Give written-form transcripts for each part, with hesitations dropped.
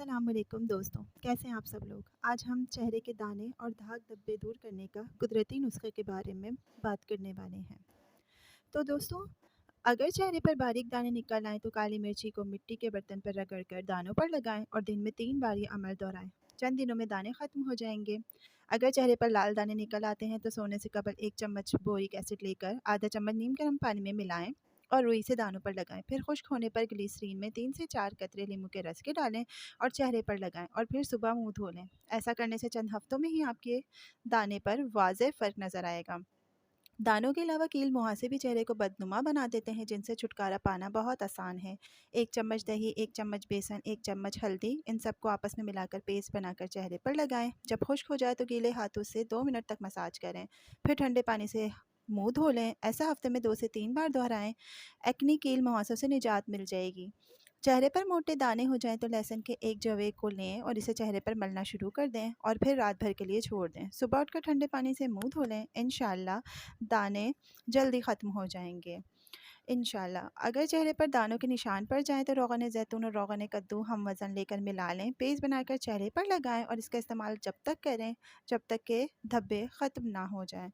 अस्सलामुअलैकुम दोस्तों, कैसे हैं आप सब लोग। आज हम चेहरे के दाने और दाग धब्बे दूर करने का कुदरती नुस्खे के बारे में बात करने वाले हैं। तो दोस्तों, अगर चेहरे पर बारीक दाने निकल आएँ तो काली मिर्ची को मिट्टी के बर्तन पर रगड़कर दानों पर लगाएं और दिन में 3 बार ये अमल दोहराएं। चंद दिनों में दाने ख़त्म हो जाएंगे। अगर चेहरे पर लाल दाने निकल आते हैं तो सोने से कबल 1 चम्मच बोरिक एसिड लेकर आधा चम्मच नीम गर्म पानी में मिलाएं और रुई से दानों पर लगाएं। फिर खुश्क होने पर ग्लिसरीन में 3 से 4 कतरे नींबू के रस के डालें और चेहरे पर लगाएं और फिर सुबह मुंह धो लें। ऐसा करने से चंद हफ्तों में ही आपके दाने पर वाज़ेह फ़र्क नज़र आएगा। दानों के अलावा कील मुहासे भी चेहरे को बदनुमा बना देते हैं, जिनसे छुटकारा पाना बहुत आसान है। 1 चम्मच दही, 1 चम्मच बेसन, 1 चम्मच हल्दी, इन सबको आपस में मिलाकर पेस्ट बनाकर चेहरे पर लगाएं। जब खुश्क हो जाए तो गीले हाथों से 2 मिनट तक मसाज करें। फिर ठंडे पानी से मुंह धो लें। ऐसा हफ्ते में 2 से 3 बार दोहराएं। एक्नी कील मुहासों से निजात मिल जाएगी। चेहरे पर मोटे दाने हो जाएं तो लहसुन के एक जवे को लें और इसे चेहरे पर मलना शुरू कर दें और फिर रात भर के लिए छोड़ दें। सुबह उठकर ठंडे पानी से मुंह धो लें। इंशाल्लाह दाने जल्दी ख़त्म हो जाएंगे। इंशाल्लाह अगर चेहरे पर दानों के निशान पड़ जाएं तो रोगन ज़ैतून और रोगन कद्दू हम वज़न लेकर मिला लें, पेस्ट बनाकर चेहरे पर लगाएं और इसका इस्तेमाल जब तक करें जब तक के धब्बे ख़त्म ना हो जाएं।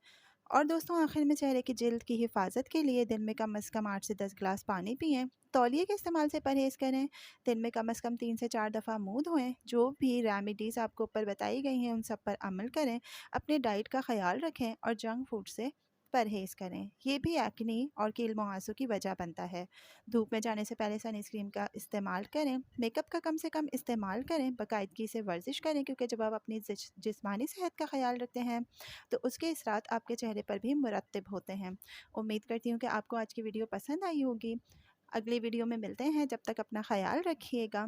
और दोस्तों, आखिर में चेहरे की जिल्द की हिफाजत के लिए दिन में कम से कम 8 से 10 गिलास पानी पिएं। तौलिए के इस्तेमाल से परहेज़ करें। दिन में कम से कम 3 से 4 दफ़ा मुंह धोएं। जो भी रेमेडीज़ आपको ऊपर बताई गई हैं उन सब पर अमल करें। अपने डाइट का ख्याल रखें और जंक फूड से परहेज़ करें। ये भी एक्ने और कील मुहासों की वजह बनता है। धूप में जाने से पहले सनस्क्रीन का इस्तेमाल करें। मेकअप का कम से कम इस्तेमाल करें। बाकायदगी से वर्जिश करें, क्योंकि जब आप अपनी जिस्मानी सेहत का ख्याल रखते हैं तो उसके असरात आपके चेहरे पर भी मुरत्तब होते हैं। उम्मीद करती हूँ कि आपको आज की वीडियो पसंद आई होगी। अगली वीडियो में मिलते हैं, जब तक अपना ख्याल रखिएगा।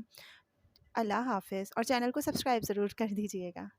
अल्लाह हाफ़िज़ और चैनल को सब्सक्राइब ज़रूर कर दीजिएगा।